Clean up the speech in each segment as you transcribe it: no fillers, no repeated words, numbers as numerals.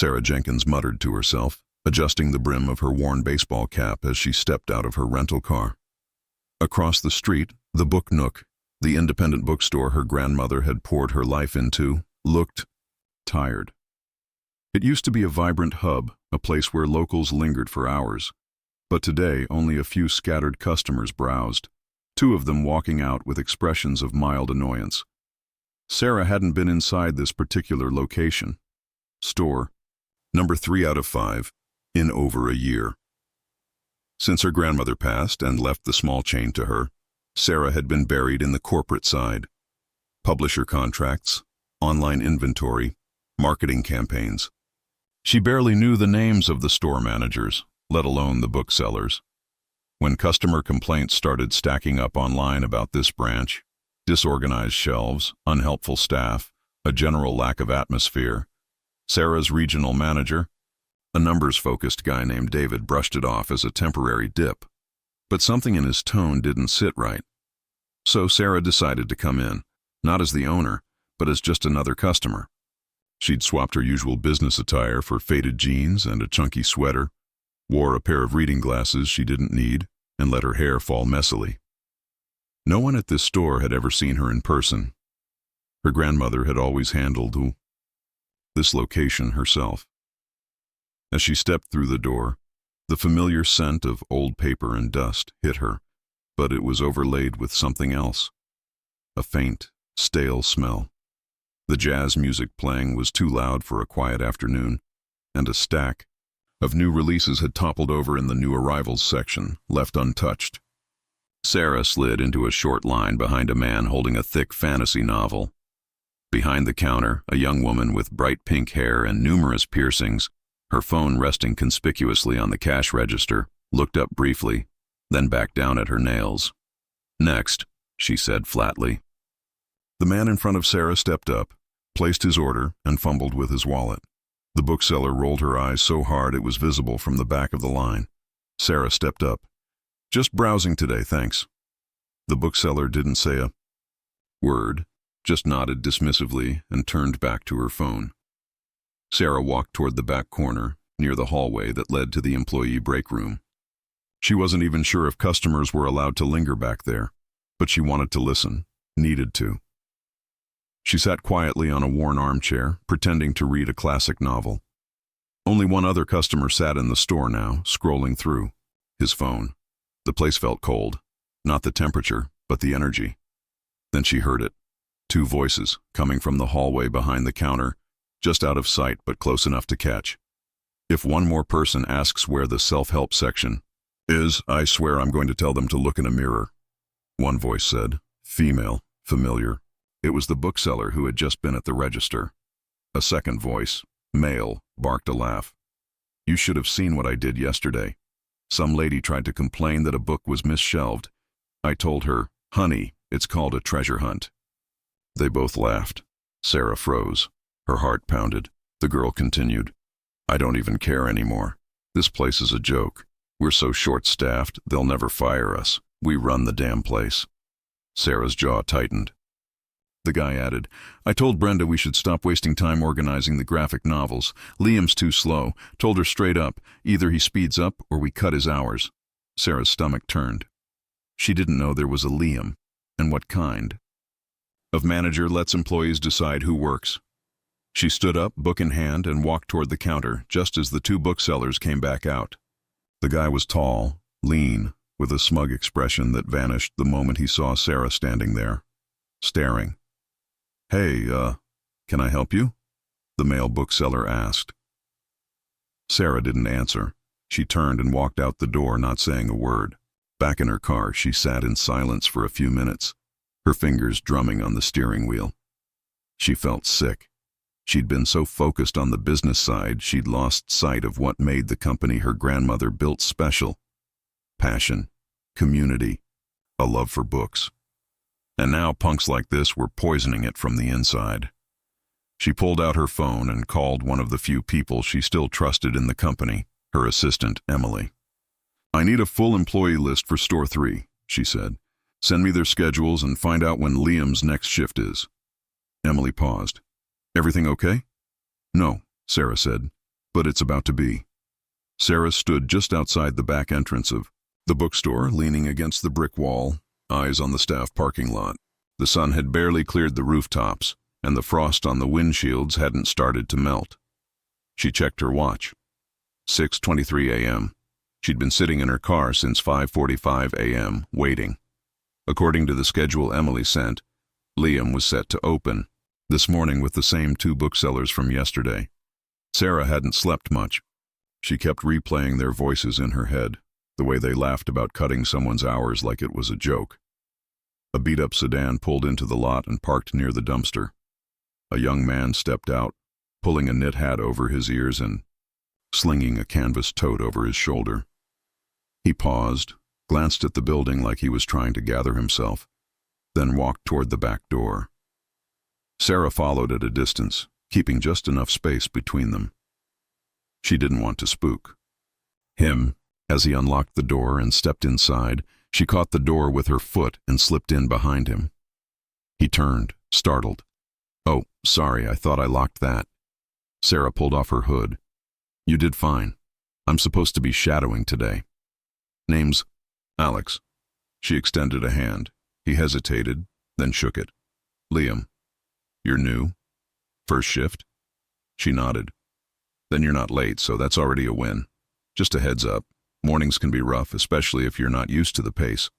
Sarah Jenkins muttered to herself, adjusting the brim of her worn baseball cap as she stepped out of her rental car. Across the street, the Book Nook, the independent bookstore her grandmother had poured her life into, looked tired. It used to be a vibrant hub, a place where locals lingered for hours. But today, only a few scattered customers browsed, two of them walking out with expressions of mild annoyance. Sarah hadn't been inside this particular location. Store, number 3 out of 5, in over a year. Since her grandmother passed and left the small chain to her, Sarah had been buried in the corporate side. Publisher contracts, online inventory, marketing campaigns. She barely knew the names of the store managers, let alone the booksellers. When customer complaints started stacking up online about this branch, disorganized shelves, unhelpful staff, a general lack of atmosphere, Sarah's regional manager, a numbers-focused guy named David, brushed it off as a temporary dip. But something in his tone didn't sit right. So Sarah decided to come in, not as the owner, but as just another customer. She'd swapped her usual business attire for faded jeans and a chunky sweater, wore a pair of reading glasses she didn't need, and let her hair fall messily. No one at this store had ever seen her in person. Her grandmother had always handled this location herself. As she stepped through the door, the familiar scent of old paper and dust hit her, but it was overlaid with something else. A faint, stale smell. The jazz music playing was too loud for a quiet afternoon, and a stack of new releases had toppled over in the new arrivals section, left untouched. Sarah slid into a short line behind a man holding a thick fantasy novel. Behind the counter, a young woman with bright pink hair and numerous piercings, her phone resting conspicuously on the cash register, looked up briefly, then back down at her nails. "Next," she said flatly. The man in front of Sarah stepped up, placed his order, and fumbled with his wallet. The bookseller rolled her eyes so hard it was visible from the back of the line. Sarah stepped up. "Just browsing today, thanks." The bookseller didn't say a word, just nodded dismissively and turned back to her phone. Sarah walked toward the back corner, near the hallway that led to the employee break room. She wasn't even sure if customers were allowed to linger back there, but she wanted to listen, needed to. She sat quietly on a worn armchair, pretending to read a classic novel. Only one other customer sat in the store now, scrolling through his phone. The place felt cold, not the temperature, but the energy. Then she heard it. Two voices, coming from the hallway behind the counter, just out of sight but close enough to catch. "If one more person asks where the self-help section is, I swear I'm going to tell them to look in a mirror," one voice said, female, familiar. It was the bookseller who had just been at the register. A second voice, male, barked a laugh. "You should have seen what I did yesterday. Some lady tried to complain that a book was misshelved. I told her, 'Honey, it's called a treasure hunt.'" They both laughed. Sarah froze. Her heart pounded. The girl continued, "I don't even care anymore. This place is a joke. We're so short-staffed, they'll never fire us. We run the damn place." Sarah's jaw tightened. The guy added, "I told Brenda we should stop wasting time organizing the graphic novels. Liam's too slow. Told her straight up, either he speeds up or we cut his hours." Sarah's stomach turned. She didn't know there was a Liam, and what kind of manager lets employees decide who works. She stood up, book in hand, and walked toward the counter just as the two booksellers came back out. The guy was tall, lean, with a smug expression that vanished the moment he saw Sarah standing there, staring. "Hey, can I help you?" the male bookseller asked. Sarah didn't answer. She turned and walked out the door, not saying a word. Back in her car, she sat in silence for a few minutes, her fingers drumming on the steering wheel. She felt sick. She'd been so focused on the business side, she'd lost sight of what made the company her grandmother built special. Passion, community, a love for books. And now punks like this were poisoning it from the inside. She pulled out her phone and called one of the few people she still trusted in the company, her assistant, Emily. "I need a full employee list for Store 3, she said. "Send me their schedules and find out when Liam's next shift is." Emily paused. "Everything okay?" "No," Sarah said. but it's about to be. Sarah stood just outside the back entrance of the bookstore, leaning against the brick wall, eyes on the staff parking lot. The sun had barely cleared the rooftops, and the frost on the windshields hadn't started to melt. She checked her watch. 6:23 a.m. She'd been sitting in her car since 5:45 a.m., waiting. According to the schedule Emily sent, Liam was set to open this morning with the same 2 booksellers from yesterday. Sarah hadn't slept much. She kept replaying their voices in her head, the way they laughed about cutting someone's hours like it was a joke. A beat-up sedan pulled into the lot and parked near the dumpster. A young man stepped out, pulling a knit hat over his ears and slinging a canvas tote over his shoulder. He paused, glanced at the building like he was trying to gather himself, then walked toward the back door. Sarah followed at a distance, keeping just enough space between them. She didn't want to spook him. As he unlocked the door and stepped inside, she caught the door with her foot and slipped in behind him. He turned, startled. "Oh, sorry, I thought I locked that." Sarah pulled off her hood. "You did fine. I'm supposed to be shadowing today." "Name's Alex." She extended a hand. He hesitated, then shook it. "Liam. You're new? First shift?" She nodded. "Then you're not late, so that's already a win. Just a heads up. Mornings can be rough, especially if you're not used to the pace."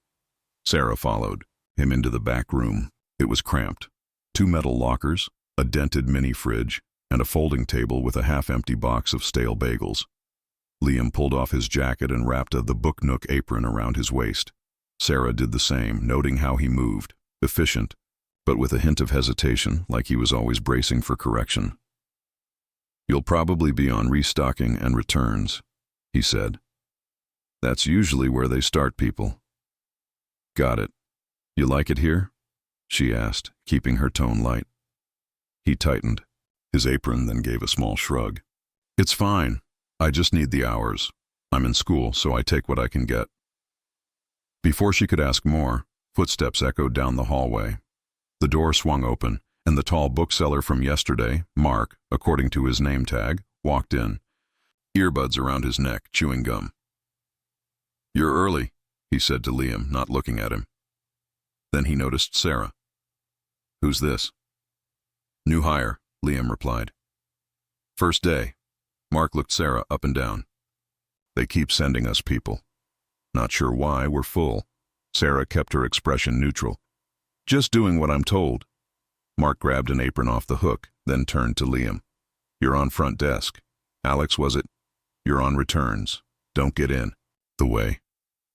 Sarah followed him into the back room. It was cramped. 2 metal lockers, a dented mini fridge, and a folding table with a half-empty box of stale bagels. Liam pulled off his jacket and wrapped the Book Nook apron around his waist. Sarah did the same, noting how he moved, efficient, but with a hint of hesitation, like he was always bracing for correction. "You'll probably be on restocking and returns," he said. "That's usually where they start people." "Got it. You like it here?" she asked, keeping her tone light. He tightened his apron, then gave a small shrug. "It's fine. I just need the hours. I'm in school, so I take what I can get." Before she could ask more, footsteps echoed down the hallway. The door swung open, and the tall bookseller from yesterday, Mark, according to his name tag, walked in, earbuds around his neck, chewing gum. "You're early," he said to Liam, not looking at him. Then he noticed Sarah. "Who's this?" "New hire," Liam replied. "First day." Mark looked Sarah up and down. "They keep sending us people. Not sure why, we're full." Sarah kept her expression neutral. "Just doing what I'm told." Mark grabbed an apron off the hook, then turned to Liam. "You're on front desk. Alex, was it? You're on returns. Don't get in the way."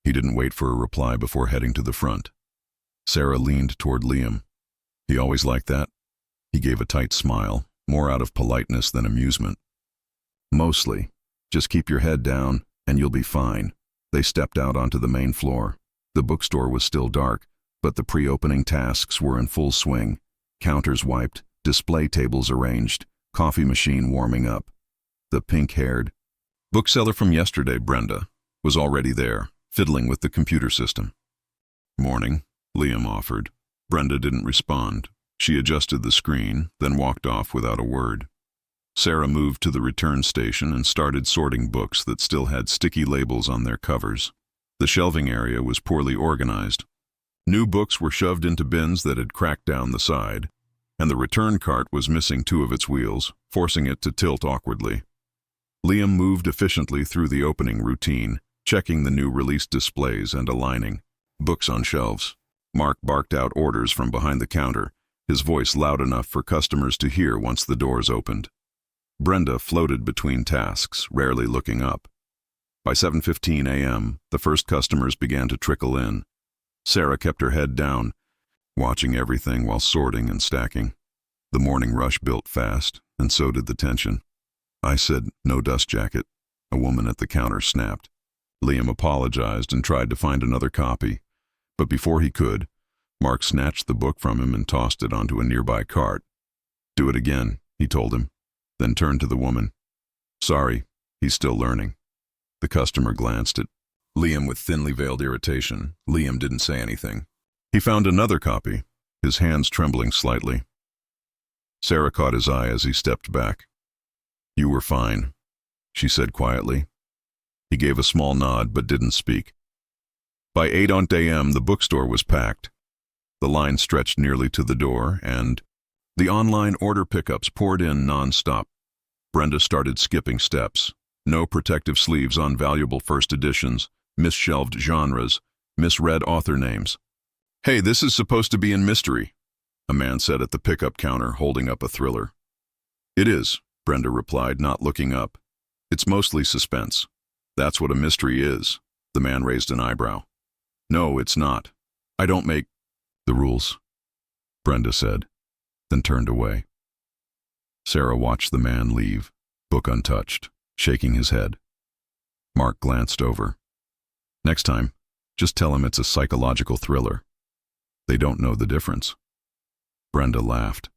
He didn't wait for a reply before heading to the front. Sarah leaned toward Liam. "He always like that?" He gave a tight smile, more out of politeness than amusement. "Mostly. Just keep your head down, and you'll be fine." They stepped out onto the main floor. The bookstore was still dark, but the pre-opening tasks were in full swing. Counters wiped, display tables arranged, coffee machine warming up. The pink-haired bookseller from yesterday, Brenda, was already there, fiddling with the computer system. "Morning," Liam offered. Brenda didn't respond. She adjusted the screen, then walked off without a word. Sarah moved to the return station and started sorting books that still had sticky labels on their covers. The shelving area was poorly organized. New books were shoved into bins that had cracked down the side, and the return cart was missing 2 of its wheels, forcing it to tilt awkwardly. Liam moved efficiently through the opening routine, checking the new release displays and aligning books on shelves. Mark barked out orders from behind the counter, his voice loud enough for customers to hear once the doors opened. Brenda floated between tasks, rarely looking up. By 7:15 a.m., the first customers began to trickle in. Sarah kept her head down, watching everything while sorting and stacking. The morning rush built fast, and so did the tension. "I said, no dust jacket," a woman at the counter snapped. Liam apologized and tried to find another copy, but before he could, Mark snatched the book from him and tossed it onto a nearby cart. "Do it again," he told him, then turned to the woman. "Sorry, he's still learning." The customer glanced at Liam with thinly veiled irritation. Liam didn't say anything. He found another copy, his hands trembling slightly. Sarah caught his eye as he stepped back. "You were fine. she said quietly. He gave a small nod but didn't speak. By 8 a.m. the bookstore was packed. The line stretched nearly to the door, and the online order pickups poured in non-stop. Brenda started skipping steps. No protective sleeves on valuable first editions, misshelved genres, misread author names. "Hey, this is supposed to be in mystery," a man said at the pickup counter, holding up a thriller. "It is," Brenda replied, not looking up. "It's mostly suspense." "That's what a mystery is." The man raised an eyebrow. "No, it's not. I don't make the rules," Brenda said, then turned away. Sarah watched the man leave, book untouched, shaking his head. Mark glanced over. "Next time, just tell him it's a psychological thriller. They don't know the difference." Brenda laughed.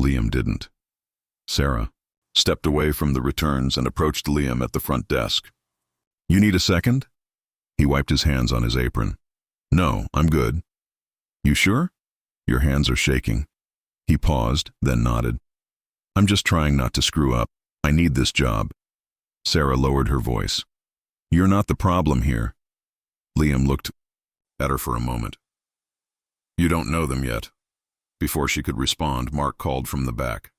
Liam didn't. Sarah stepped away from the returns and approached Liam at the front desk. "You need a second?" He wiped his hands on his apron. "No, I'm good." "You sure? Your hands are shaking." He paused, then nodded. "I'm just trying not to screw up. I need this job." Sarah lowered her voice. "You're not the problem here." Liam looked at her for a moment. "You don't know them yet." Before she could respond, Mark called from the back.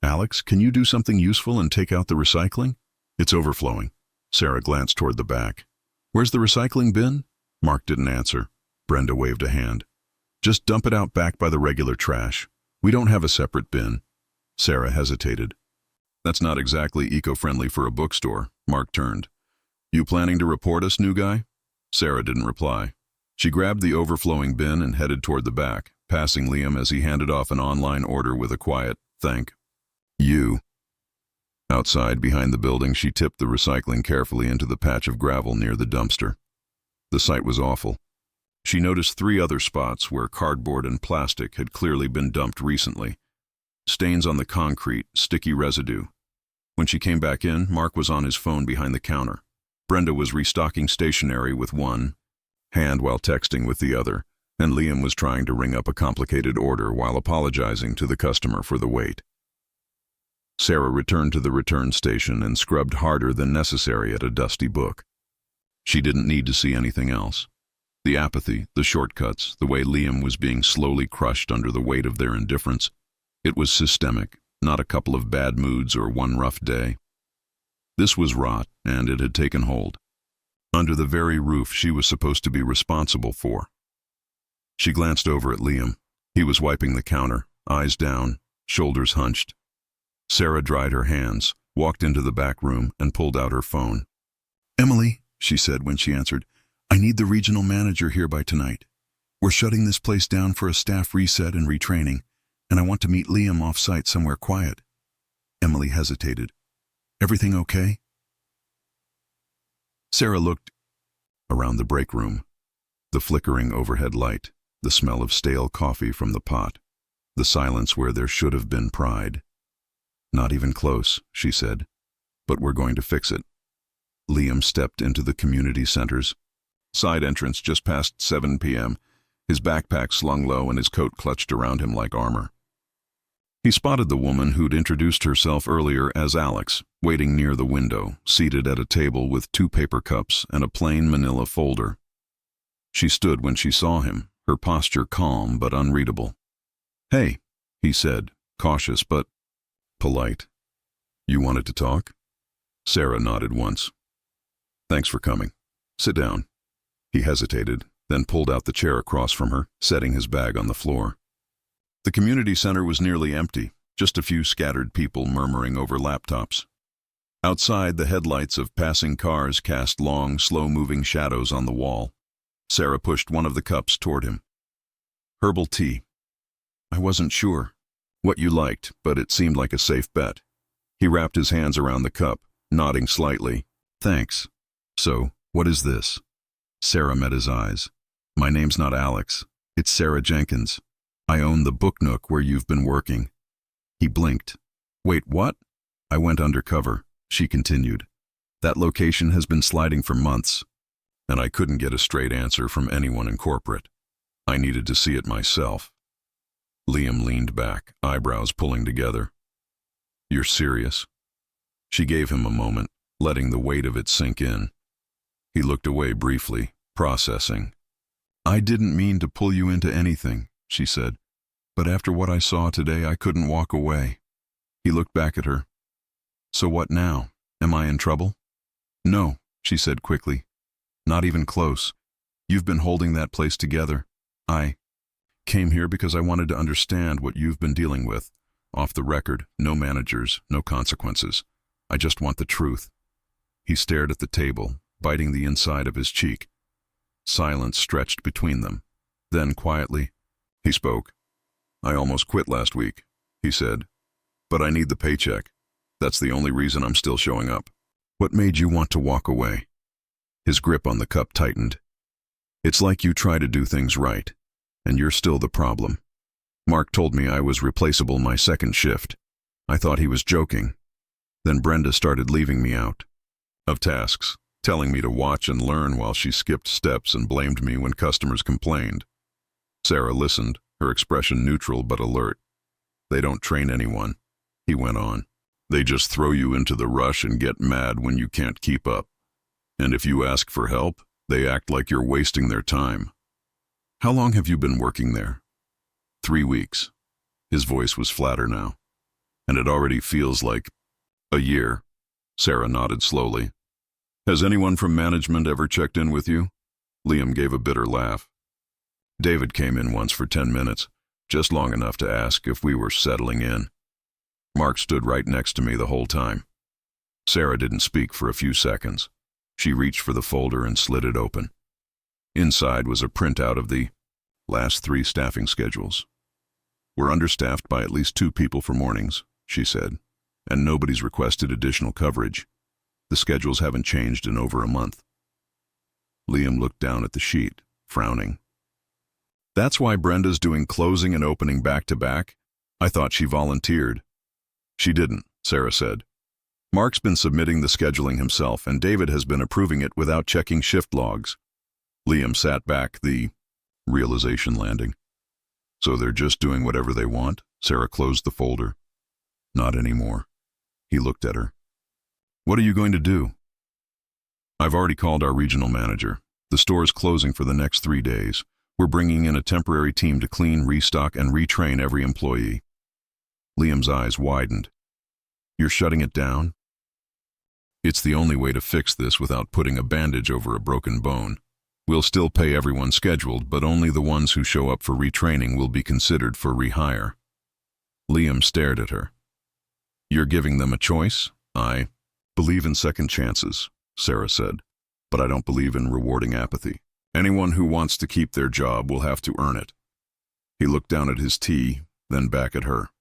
"Alex, can you do something useful and take out the recycling? It's overflowing." Sarah glanced toward the back. "Where's the recycling bin?" Mark didn't answer. Brenda waved a hand. "Just dump it out back by the regular trash. We don't have a separate bin." Sarah hesitated. "That's not exactly eco-friendly for a bookstore." Mark turned. "You planning to report us, new guy?" Sarah didn't reply. She grabbed the overflowing bin and headed toward the back, passing Liam as he handed off an online order with a quiet, "Thank you." Outside, behind the building, she tipped the recycling carefully into the patch of gravel near the dumpster. The sight was awful. She noticed 3 other spots where cardboard and plastic had clearly been dumped recently. Stains on the concrete, sticky residue. When she came back in, Mark was on his phone behind the counter. Brenda was restocking stationery with one hand while texting with the other, and Liam was trying to ring up a complicated order while apologizing to the customer for the wait. Sarah returned to the return station and scrubbed harder than necessary at a dusty book. She didn't need to see anything else. The apathy, the shortcuts, the way Liam was being slowly crushed under the weight of their indifference. It was systemic, not a couple of bad moods or one rough day. This was rot, and it had taken hold. Under the very roof she was supposed to be responsible for. She glanced over at Liam. He was wiping the counter, eyes down, shoulders hunched. Sarah dried her hands, walked into the back room, and pulled out her phone. "Emily," she said when she answered, "I need the regional manager here by tonight. We're shutting this place down for a staff reset and retraining, and I want to meet Liam off-site somewhere quiet." Emily hesitated. "Everything okay?" Sarah looked around the break room. The flickering overhead light, the smell of stale coffee from the pot, the silence where there should have been pride. "Not even close," she said, "but we're going to fix it." Liam stepped into the community center's side entrance just past 7 p.m., his backpack slung low and his coat clutched around him like armor. He spotted the woman who'd introduced herself earlier as Alex, waiting near the window, seated at a table with 2 paper cups and a plain manila folder. She stood when she saw him, her posture calm but unreadable. "Hey," he said, cautious but polite. "You wanted to talk?" Sarah nodded once. "Thanks for coming. Sit down." He hesitated, then pulled out the chair across from her, setting his bag on the floor. The community center was nearly empty, just a few scattered people murmuring over laptops. Outside, the headlights of passing cars cast long, slow-moving shadows on the wall. Sarah pushed one of the cups toward him. "Herbal tea. I wasn't sure what you liked, but it seemed like a safe bet." He wrapped his hands around the cup, nodding slightly. "Thanks. So, what is this?" Sarah met his eyes. "My name's not Alex. It's Sarah Jenkins. I own the Book Nook where you've been working." He blinked. "Wait, what?" "I went undercover," she continued. "That location has been sliding for months, and I couldn't get a straight answer from anyone in corporate. I needed to see it myself." Liam leaned back, eyebrows pulling together. "You're serious?" She gave him a moment, letting the weight of it sink in. He looked away briefly, processing. "I didn't mean to pull you into anything," she said, "but after what I saw today, I couldn't walk away." He looked back at her. "So what now? Am I in trouble?" "No," she said quickly. "Not even close. You've been holding that place together. I came here because I wanted to understand what you've been dealing with. Off the record, no managers, no consequences. I just want the truth." He stared at the table, biting the inside of his cheek. Silence stretched between them. Then, quietly, he spoke. "I almost quit last week," he said. "But I need the paycheck. That's the only reason I'm still showing up." "What made you want to walk away?" His grip on the cup tightened. "It's like you try to do things right, and you're still the problem. Mark told me I was replaceable my second shift. I thought he was joking. Then Brenda started leaving me out of tasks, telling me to watch and learn while she skipped steps and blamed me when customers complained." Sarah listened, her expression neutral but alert. "They don't train anyone," he went on. "They just throw you into the rush and get mad when you can't keep up. And if you ask for help, they act like you're wasting their time." "How long have you been working there?" 3 weeks. His voice was flatter now. "And it already feels like a year." Sarah nodded slowly. "Has anyone from management ever checked in with you?" Liam gave a bitter laugh. "David came in once for 10 minutes, just long enough to ask if we were settling in. Mark stood right next to me the whole time." Sarah didn't speak for a few seconds. She reached for the folder and slid it open. Inside was a printout of the last 3 staffing schedules. "We're understaffed by at least 2 people for mornings," she said, "and nobody's requested additional coverage. The schedules haven't changed in over a month." Liam looked down at the sheet, frowning. "That's why Brenda's doing closing and opening back to back? I thought she volunteered." "She didn't," Sarah said. "Mark's been submitting the scheduling himself, and David has been approving it without checking shift logs." Liam sat back, the realization landing. "So they're just doing whatever they want?" Sarah closed the folder. "Not anymore." He looked at her. "What are you going to do?" "I've already called our regional manager. The store's closing for the next 3 days. We're bringing in a temporary team to clean, restock, and retrain every employee." Liam's eyes widened. "You're shutting it down?" "It's the only way to fix this without putting a bandage over a broken bone. We'll still pay everyone scheduled, but only the ones who show up for retraining will be considered for rehire." Liam stared at her. "You're giving them a choice?" "I believe in second chances," Sarah said, "but I don't believe in rewarding apathy. Anyone who wants to keep their job will have to earn it." He looked down at his tea, then back at her.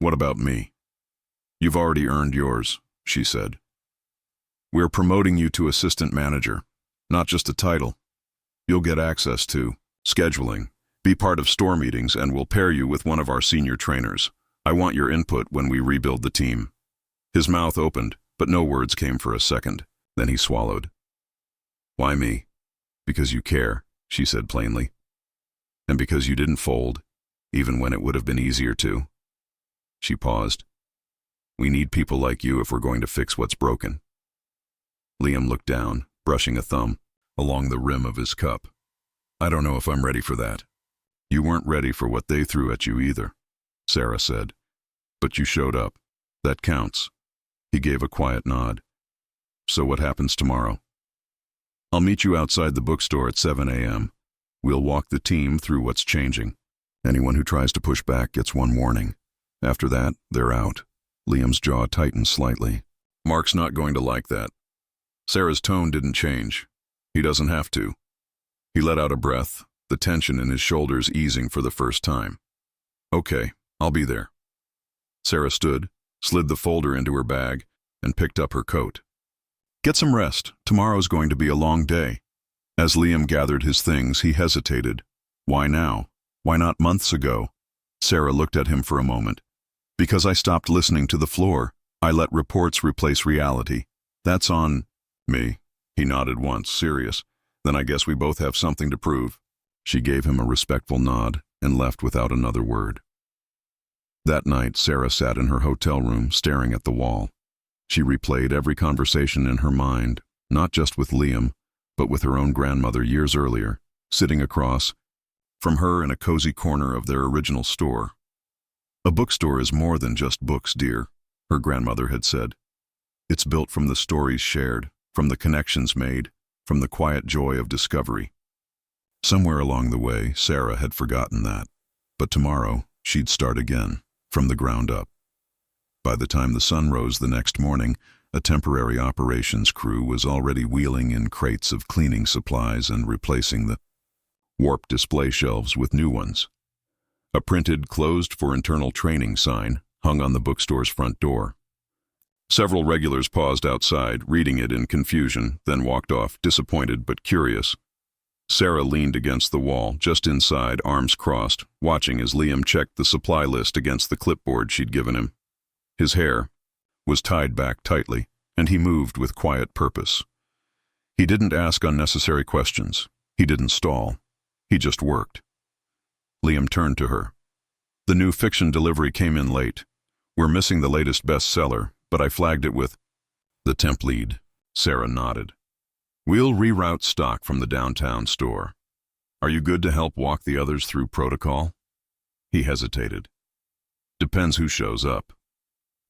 "What about me?" "You've already earned yours," she said. "We're promoting you to assistant manager, not just a title. You'll get access to scheduling, be part of store meetings, and we'll pair you with one of our senior trainers. I want your input when we rebuild the team." His mouth opened, but no words came for a second. Then he swallowed. "Why me?" "Because you care," she said plainly. "And because you didn't fold, even when it would have been easier to." She paused. "We need people like you if we're going to fix what's broken." Liam looked down, brushing a thumb along the rim of his cup. "I don't know if I'm ready for that." "You weren't ready for what they threw at you either," Sarah said. "But you showed up. That counts." He gave a quiet nod. "So what happens tomorrow?" "I'll meet you outside the bookstore at 7 a.m. We'll walk the team through what's changing. Anyone who tries to push back gets one warning. After that, they're out." Liam's jaw tightened slightly. "Mark's not going to like that." Sarah's tone didn't change. "He doesn't have to." He let out a breath, the tension in his shoulders easing for the first time. "Okay, I'll be there." Sarah stood, slid the folder into her bag, and picked up her coat. "Get some rest. Tomorrow's going to be a long day." As Liam gathered his things, he hesitated. Why now? Why not months ago? Sarah looked at him for a moment. "Because I stopped listening to the floor. I let reports replace reality. That's on me." He nodded once, serious. "Then I guess we both have something to prove." She gave him a respectful nod and left without another word. That night, Sarah sat in her hotel room, staring at the wall. She replayed every conversation in her mind, not just with Liam, but with her own grandmother years earlier, sitting across from her in a cozy corner of their original store. A bookstore is more than just books, dear, her grandmother had said. It's built from the stories shared, from the connections made, from the quiet joy of discovery. Somewhere along the way, Sarah had forgotten that, but tomorrow she'd start again, from the ground up. By the time the sun rose the next morning, a temporary operations crew was already wheeling in crates of cleaning supplies and replacing the warped display shelves with new ones. A printed "Closed for internal training" sign hung on the bookstore's front door. Several regulars paused outside, reading it in confusion, then walked off, disappointed but curious. Sarah leaned against the wall, just inside, arms crossed, watching as Liam checked the supply list against the clipboard she'd given him. His hair was tied back tightly, and he moved with quiet purpose. He didn't ask unnecessary questions. He didn't stall. He just worked. Liam turned to her. "The new fiction delivery came in late. We're missing the latest bestseller, but I flagged it with the temp lead." Sarah nodded. "We'll reroute stock from the downtown store. Are you good to help walk the others through protocol?" He hesitated. "Depends who shows up."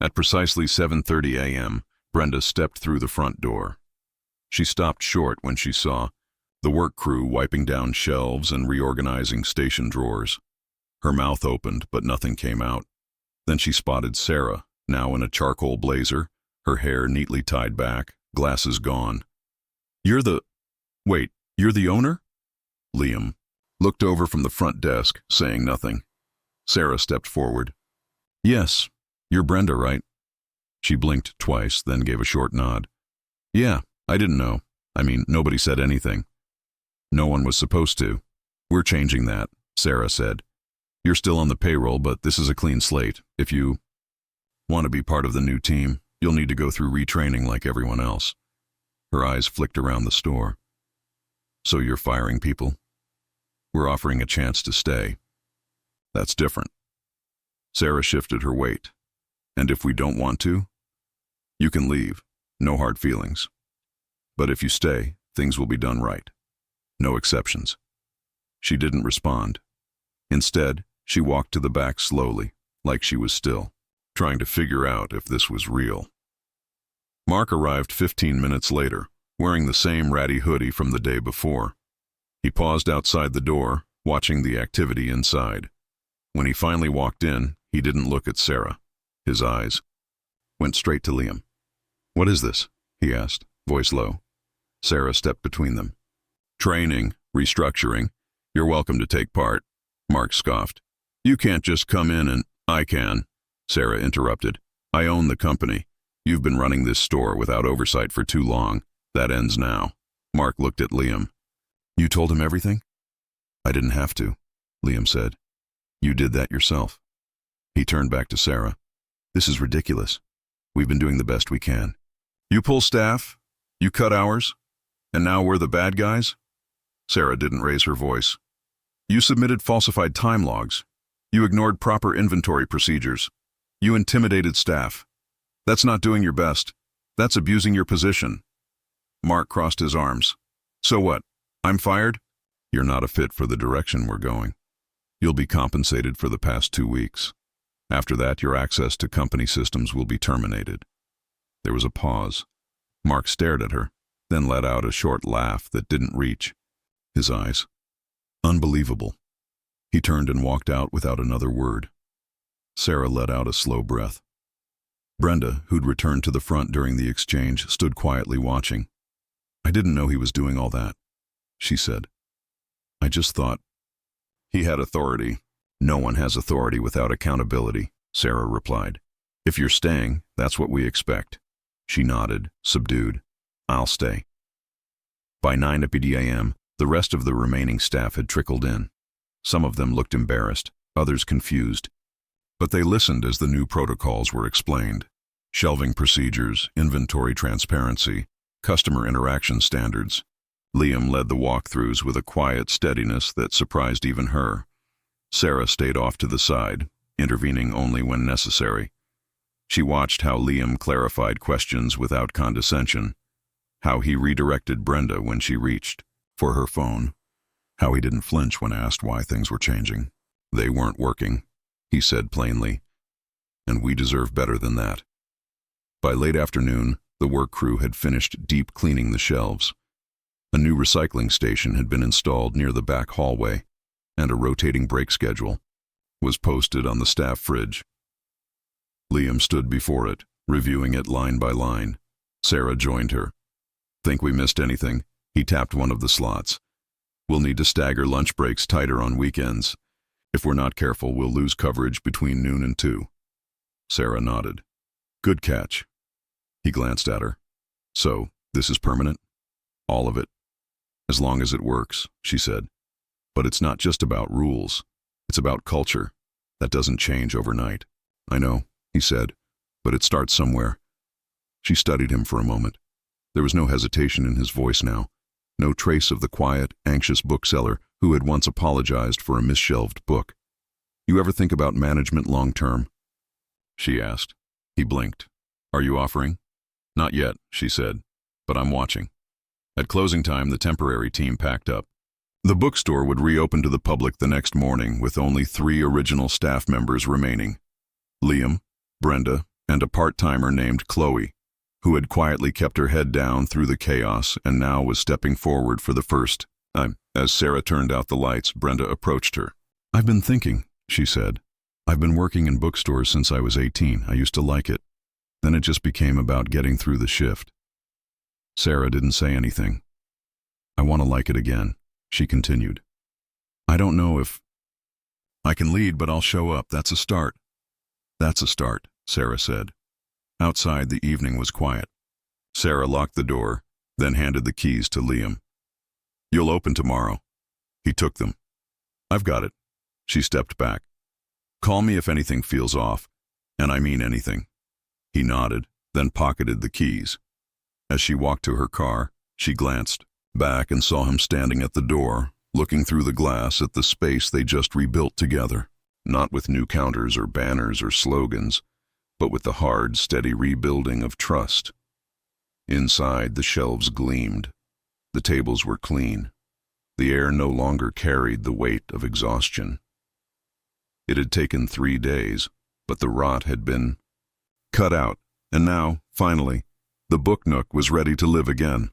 At precisely 7:30 a.m., Brenda stepped through the front door. She stopped short when she saw the work crew wiping down shelves and reorganizing station drawers. Her mouth opened, but nothing came out. Then she spotted Sarah, now in a charcoal blazer, her hair neatly tied back, glasses gone. You're the owner?" Liam looked over from the front desk, saying nothing. Sarah stepped forward. "Yes, you're Brenda, right?" She blinked twice, then gave a short nod. "Yeah, I didn't know. I mean, nobody said anything." "No one was supposed to. We're changing that," Sarah said. "You're still on the payroll, but this is a clean slate. If you want to be part of the new team, you'll need to go through retraining like everyone else." Her eyes flicked around the store. "So you're firing people?" "We're offering a chance to stay." "That's different." Sarah shifted her weight. "And if we don't want to? You can leave. No hard feelings. But if you stay, things will be done right. No exceptions." She didn't respond. Instead, she walked to the back slowly, like she was still trying to figure out if this was real. Mark arrived 15 minutes later, wearing the same ratty hoodie from the day before. He paused outside the door, watching the activity inside. When he finally walked in, he didn't look at Sarah. His eyes went straight to Liam. "What is this?" he asked, voice low. Sarah stepped between them. "Training, restructuring. You're welcome to take part," Mark scoffed. "You can't just come in and—" "I can," Sarah interrupted. "I own the company. You've been running this store without oversight for too long. That ends now." Mark looked at Liam. "You told him everything?" "I didn't have to," Liam said. "You did that yourself." He turned back to Sarah. "This is ridiculous. We've been doing the best we can. You pull staff, you cut hours, and now we're the bad guys?" Sarah didn't raise her voice. "You submitted falsified time logs. You ignored proper inventory procedures. You intimidated staff. That's not doing your best. That's abusing your position." Mark crossed his arms. "So what? I'm fired?" "You're not a fit for the direction we're going. You'll be compensated for the past 2 weeks. After that, your access to company systems will be terminated." There was a pause. Mark stared at her, then let out a short laugh that didn't reach his eyes. Unbelievable. He turned and walked out without another word. Sarah let out a slow breath. Brenda, who'd returned to the front during the exchange, stood quietly watching. "I didn't know he was doing all that," she said. "I just thought—" "He had authority." "No one has authority without accountability," Sarah replied. "If you're staying, that's what we expect." She nodded, subdued. "I'll stay." By 9 p.m., the rest of the remaining staff had trickled in. Some of them looked embarrassed, others confused. But they listened as the new protocols were explained. Shelving procedures, inventory transparency, customer interaction standards. Liam led the walkthroughs with a quiet steadiness that surprised even her. Sarah stayed off to the side, intervening only when necessary. She watched how Liam clarified questions without condescension, how he redirected Brenda when she reached for her phone, how he didn't flinch when asked why things were changing. They weren't working, he said plainly, and we deserve better than that. By late afternoon, the work crew had finished deep cleaning the shelves. A new recycling station had been installed near the back hallway, and a rotating break schedule was posted on the staff fridge. Liam stood before it, reviewing it line by line. Sarah joined her. Think we missed anything? He tapped one of the slots. We'll need to stagger lunch breaks tighter on weekends. If we're not careful, we'll lose coverage between noon and 2. Sarah nodded. Good catch. He glanced at her. So, this is permanent? All of it. As long as it works, she said. But it's not just about rules. It's about culture. That doesn't change overnight. I know, he said, but it starts somewhere. She studied him for a moment. There was no hesitation in his voice now, no trace of the quiet, anxious bookseller who had once apologized for a misshelved book. You ever think about management long-term? She asked. He blinked. Are you offering? Not yet, she said, but I'm watching. At closing time, the temporary team packed up. The bookstore would reopen to the public the next morning with only 3 original staff members remaining. Liam, Brenda, and a part-timer named Chloe, who had quietly kept her head down through the chaos and now was stepping forward for the first time. As Sarah turned out the lights, Brenda approached her. I've been thinking, she said. I've been working in bookstores since I was 18. I used to like it. Then it just became about getting through the shift. Sarah didn't say anything. I want to like it again, she continued. I don't know if I can lead, but I'll show up. That's a start. That's a start, Sarah said. Outside, the evening was quiet. Sarah locked the door, then handed the keys to Liam. You'll open tomorrow. He took them. I've got it. She stepped back. Call me if anything feels off, and I mean anything. He nodded, then pocketed the keys. As she walked to her car, she glanced back and saw him standing at the door, looking through the glass at the space they just rebuilt together, not with new counters or banners or slogans, but with the hard, steady rebuilding of trust. Inside, the shelves gleamed. The tables were clean. The air no longer carried the weight of exhaustion. It had taken 3 days, but the rot had been cut out, and now, finally, the book nook was ready to live again.